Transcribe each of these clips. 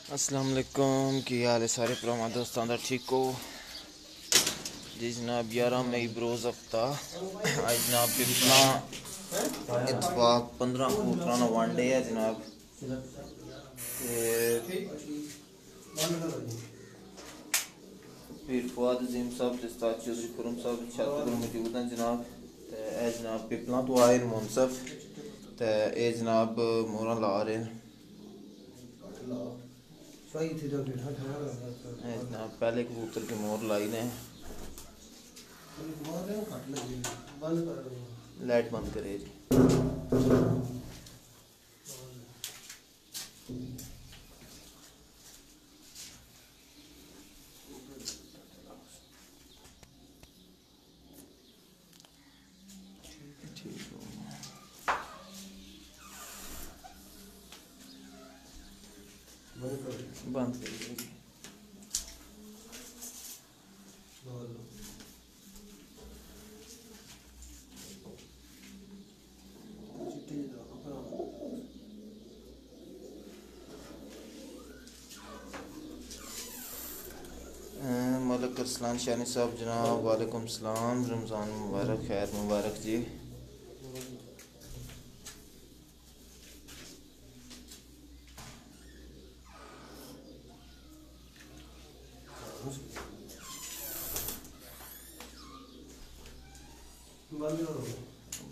अस्सलाम वालेकुम, की हाल है सारे पुराना दोस्तों का? ठीक हो जी जनाब। 11 मई बरोज़ हफ्ता आज जनाब पिपला इतफाक 15 कबूतरां वनडे है जनाब। पीर फुआद अजीम साहब ते उस्ताद चौधरी खुरम साहब छत पर मौजूद हैं जनाब। ते ए जनाब पिपला तो आए मुनसफ ते ए जनाब मोहरा ला रहे हैं। जनाब पहले कबूतर की मोहर लाई ने। लाइट बंद करे जी। ठीक हो बंद करिए जी। मलिक अरसलान शानी साहब जनाब वालेकुम सलाम। रमज़ान मुबारक, खैर मुबारक जी।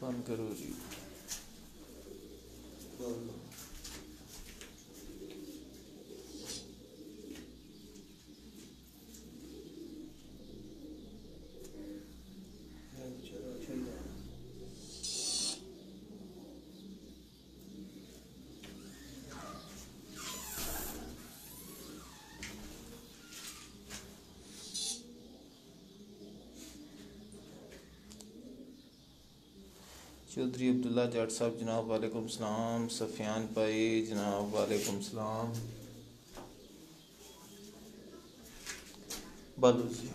बंद करो जी। चौधरी अब्दुल्ला जट साहब जनाब वालेकुम सलाम। सफ़ियान भाई जनाब वालेकुम सलाम। बालू जी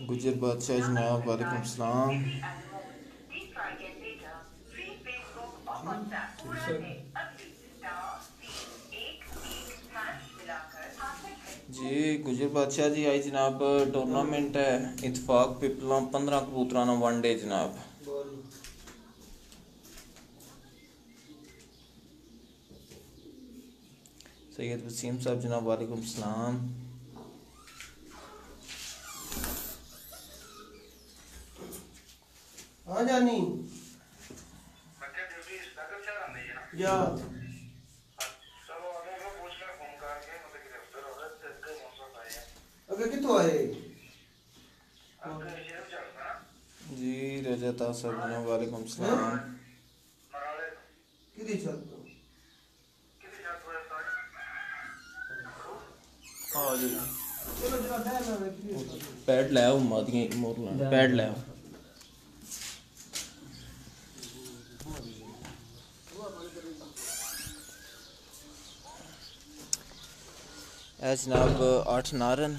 गुजर बादशाह जनाब वालेकुम सलाम। जी गुजर बादशाह जी आई जनाब टूर्नामेंट है इतफाक पिपला 15 कबूतरां वनडे जनाब। सैयद वसीम साहब जनाब वालेकुम सलाम। हाँ जानी या अगर कितों आए जी रजता साहब जनाब वालेकुम सलाम। किदी छत हाँ जी चलो जरा बैठ में पैड लै आओ मादियाँ मोर पैड लै आओ। ए जनाब 8 नारन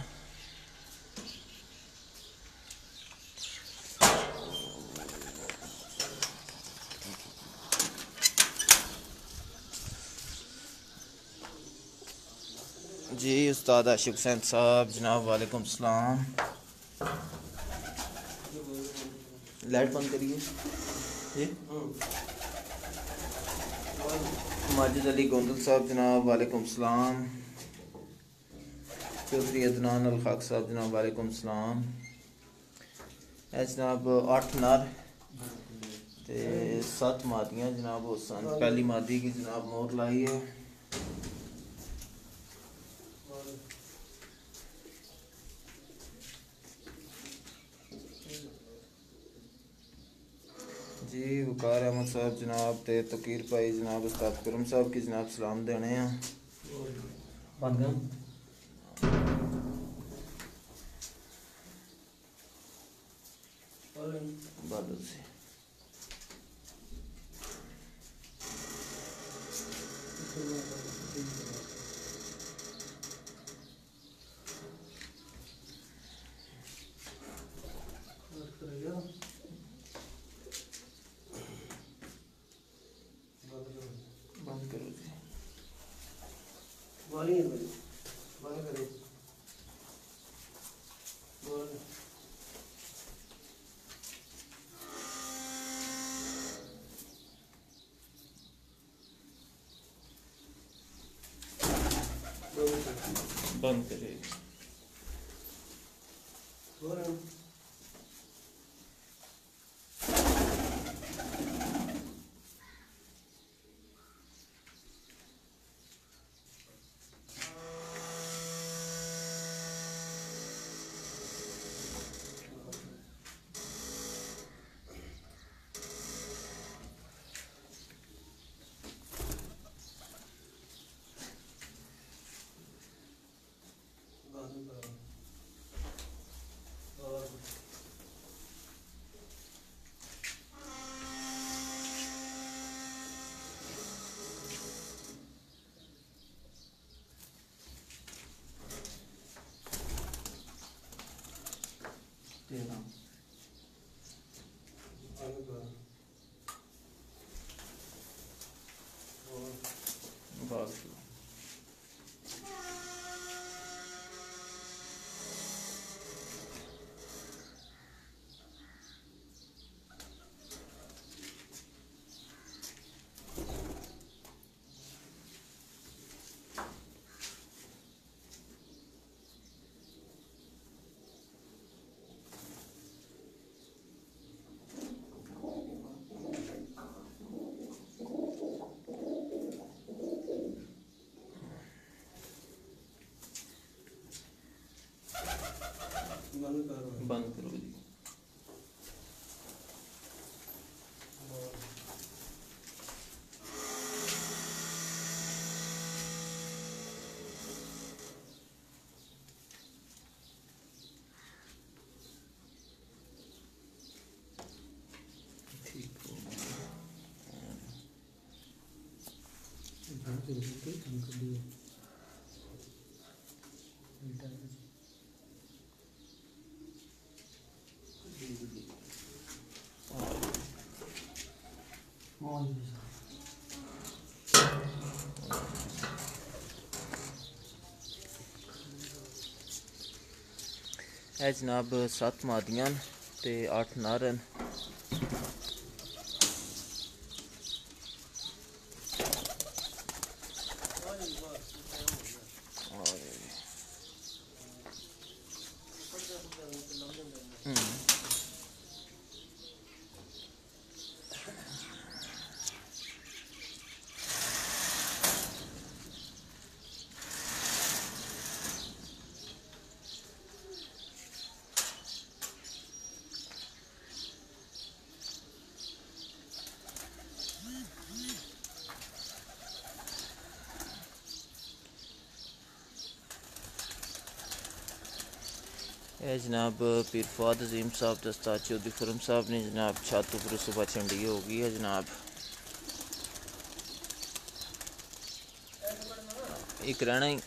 जी। उस्ताद आशिक हुसैन साहब जनाब वालेकुम सलाम। लाइट बंद करिए जी। माजिद अली गोंदल साहब जनाब वालेकुम सलाम। चौधरी अदनान अल खाक साहब जनाब वालेकुम सलाम। ए जनाब 8 नर ते 7 मादियाँ जनाब हुसन। पहली मादी की जनाब मोहर लाई है। जी वकार अहमद साहब जनाब ते तकीर भाई जनाब उस्ताद करम साहब की जनाब सलाम देने हैं। बादल से वाली है भाई बंद करें बोल बंद करे बोल बस बंद करो जी। ठीक हो है जनाब 7 मादियां ते 8 नर न। जनाब पीर फवाद अजीम साहब दस्तार चौधरी खुरम साहब ने जनाब छत उपर सुबह चंडी होगी है जनाब। एक रहना ही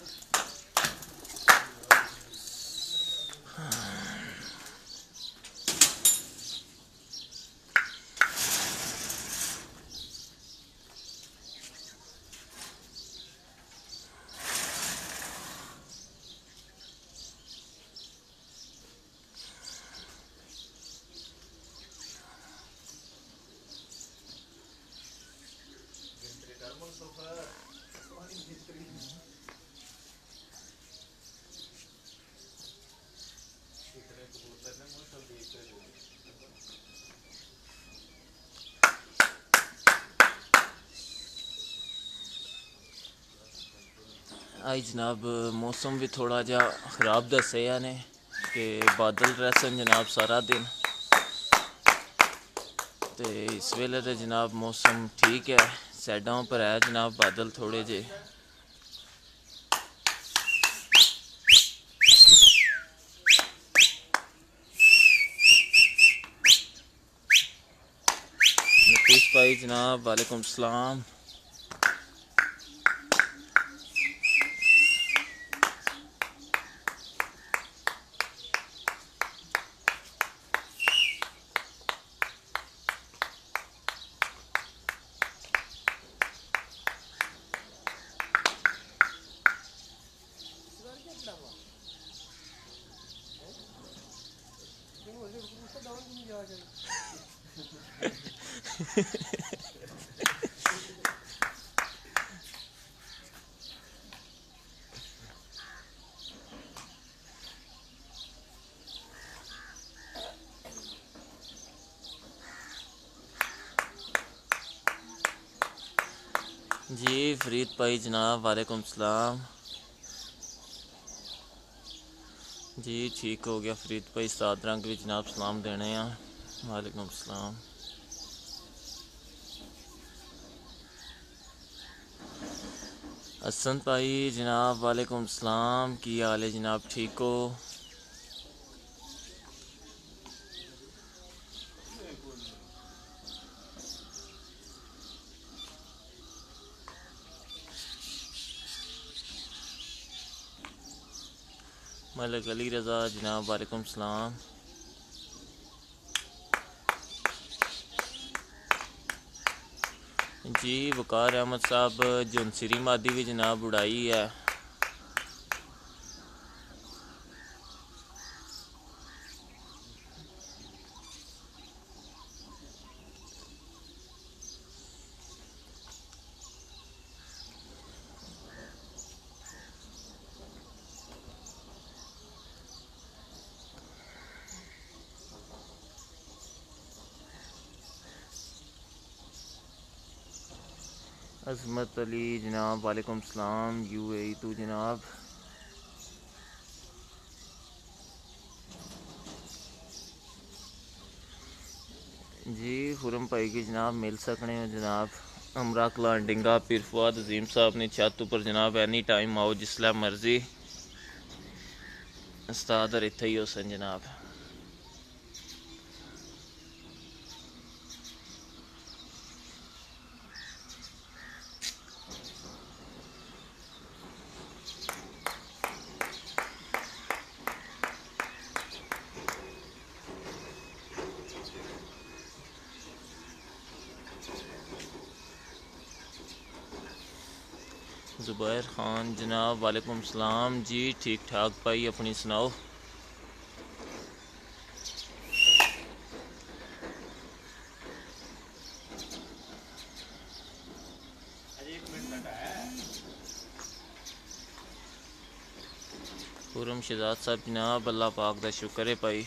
आज जनाब मौसम भी थोड़ा जा ख़राब दस्सेआ ने कि बादल रहसन जनाब सारा दिन। तो इस वेले तो जनाब मौसम ठीक है, साइडों पर है जनाब बादल थोड़े जे। नफीस भाई जनाब वालेकुम सलाम। जी फरीद भाई जनाब वालेकुम सलाम जी। ठीक हो गया फरीद भाई, सात रंग भी जनाब सलाम देने हैं। वालेकुम सलाम। हसन भाई जनाब वालेकुम सलाम, की हाल है जनाब, ठीक हो? मलिक अली रज़ा जनाब वालेकुम सलाम। जी वकार अहमद साहब जुनसरी मादी भी जनाब उड़ाई है। अजमत अली जनाब वालेकुम सलाम, UAE तो जनाब। जी खुरम भाई की जनाब मिल सकने हो जनाब, अमरा कलान डिंगा पीर फुआद अजीम साहब ने छत पर जनाब एनी टाइम आओ जिसलै मर्जी, उस्ताद और इत्थे ही हो सन जनाब। ज़ुबैर ख़ान जनाब वालेकुम सलाम जी, ठीक ठाक भाई, अपनी सुनाओ। खुरम शहजाद साहब जनाब अल्लाह पाक दा शुक्र है भाई।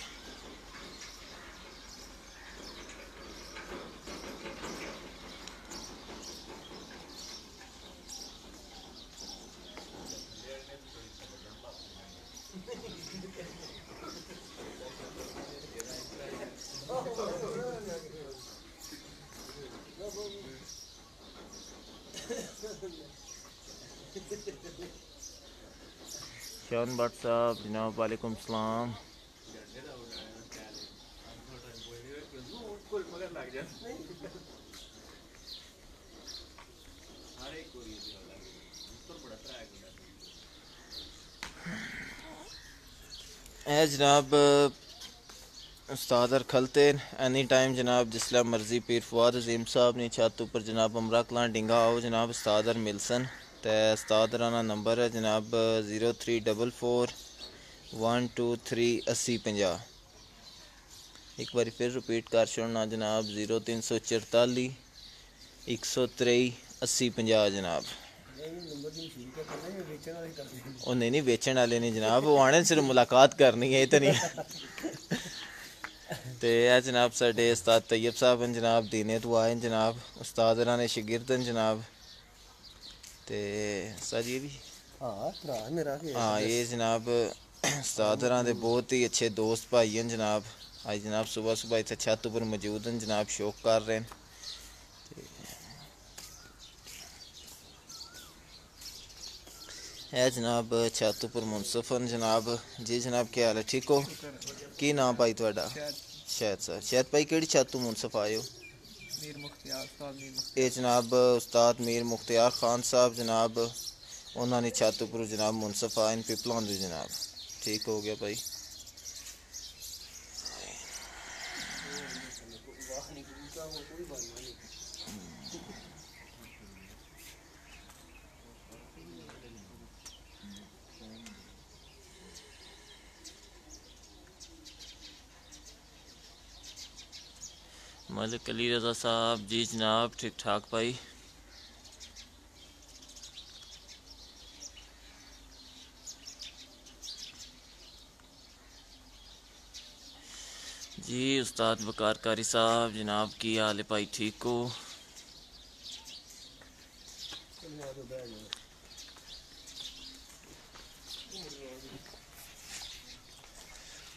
शान भट्ट साहब जनाब वालेकुम सलाम। ए जनाब उस्ताद और खलते एनी टाइम जनाब जिसला मर्जी पीर फुआद अजीम साहब ने छत ऊपर जनाब अमरा कलां डिंगा आओ जनाब उस्ताद और मिलसन। तो उस्ताद राना नंबर है जनाब 0344123850। एक बार फिर रिपीट कर छोड़ना जनाब 0344 123 8050 जनाब। ਉਹ ਨਹੀਂ ਵੇਚਣ ਵਾਲੇ ਨਹੀਂ जनाब, ਉਹ आने सिर्फ मुलाकात करनी है इतनी। तो यह जनाब साढ़े उस्ताद तैयब साहब हैं जनाब, दीने तो आए जनाब, उस्ताद राने शिगिर्द हैं जनाब। तो सर ये भी हाँ ये जनाब उस्ताद राने बहुत ही अच्छे दोस्त भाई हैं जनाब। आज जनाब सुबह सुबह इतने छत पर मौजूद हैं जनाब, शौक कर रहे हैं। है जनाब छत पर मुनसफन जनाब। जी जनाब क्या हाल है, ठीक हो? की नाम भाई थोड़ा? शायद सर, शायद भाई केड़ी छत तो मुनसफ आए हो? ये जनाब उस्ताद मीर मुख्तियार खान साहब जनाब, उन्होंने छत पर जनाब मुनसफ आए पिपलों दे जनाब। ठीक हो गया भाई। मलिक अली रज़ा साहब जी जनाब ठीक ठाक भाई। जी उस्ताद वकार कारी साहब जनाब की हाल है भाई, ठीक हो?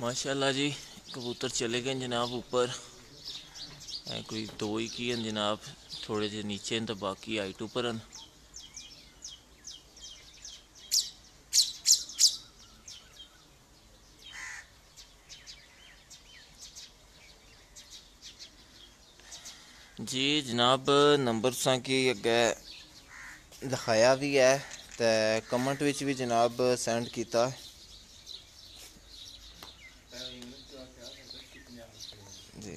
माशाल्लाह जी कबूतर चले गए जनाब ऊपर, कोई दो ही की हैं जनाब, थोड़े जे नीचे हैं तो बाकी हाइट ऊपर हैं। जी जनाब नंबर तुसां की अग्गे लिखाया भी है ते कमेंट विच भी जनाब सेंड किया जी।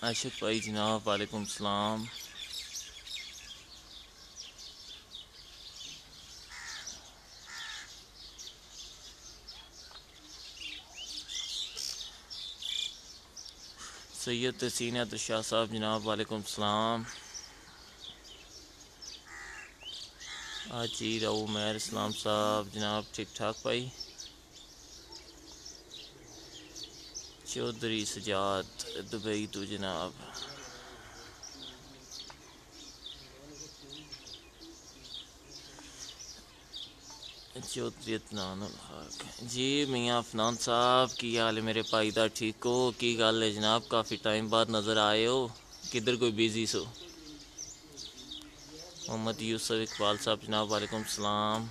आशिक भाई जनाब वालेकुम सलाम। सैयद तहसीन अब्दुल शाह साहब जनाब वालेकुम सलाम। आजी राऊ मैर इस्लाम साहब जनाब ठीक ठाक भाई। चौधरी सजाद दुबई तो जनाब। चौधरी अदनान जी मियाँ अफनान साहब की हाल है मेरे भाई दा, ठीक हो? की गल है जनाब, काफ़ी टाइम बाद नज़र आए हो, किधर कोई बिजी सो? मोहम्मद यूसुफ इकबाल साहब जनाब वालेकुम सलाम।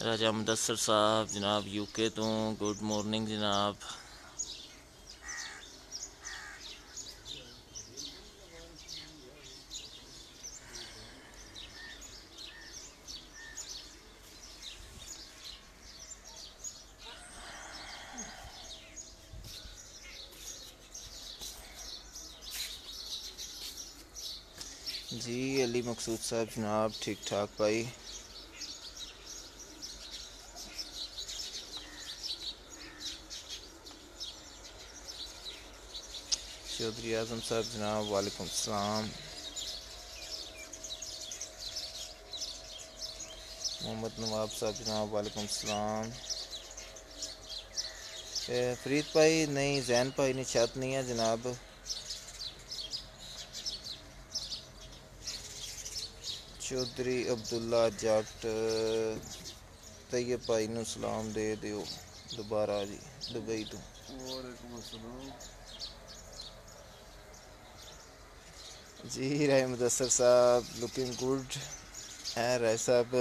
राजा मुदस्सर साहब जनाब यूके तो गुड मॉर्निंग जनाब। जी अली मकसूद साहब जनाब ठीक ठाक भाई। चौधरी आजम साहब जनाब वालेकुम सलाम। मोहम्मद नवाब साहब जनाब वालेकुम सलाम। फरीद भाई नहीं, जैन भाई ने छत नहीं है जनाब। चौधरी अब्दुल्ला जट तैयब भाई नू सलाम दे दियो दोबारा जी दुबई तो। जी राय मुदस्सर साहब लुकिंग गुड है। राय साहब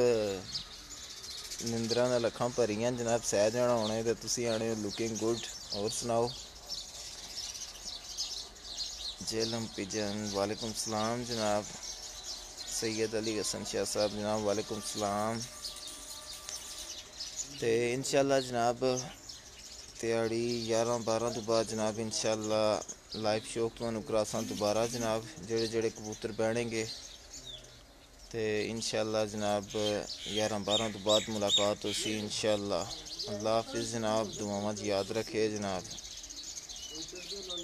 निंद्रा नाल अखां भरियां जनाब, सह जाना होने तो तुसी आने हो लुकिंग गुड। और सुनाओ? जेलम पिजन वालेकुम सलाम जनाब। सैयद अली हसन शाह साहब जनाब वालेकुम सलाम। तो इंशाल्लाह जनाब त्याड़ी 11-12 तो बाद जनाब इंशाल्लाह लाइव शो तुहानू करासां दोबारा जनाब, जेड़े जेड़े कबूतर बहनेंगे तो इंशाल्लाह जनाब 11-12 तो बाद मुलाकात होसी इंशाल्लाह। अल्लाह हाफिज़ जनाब, दुआवां याद रखे जनाब।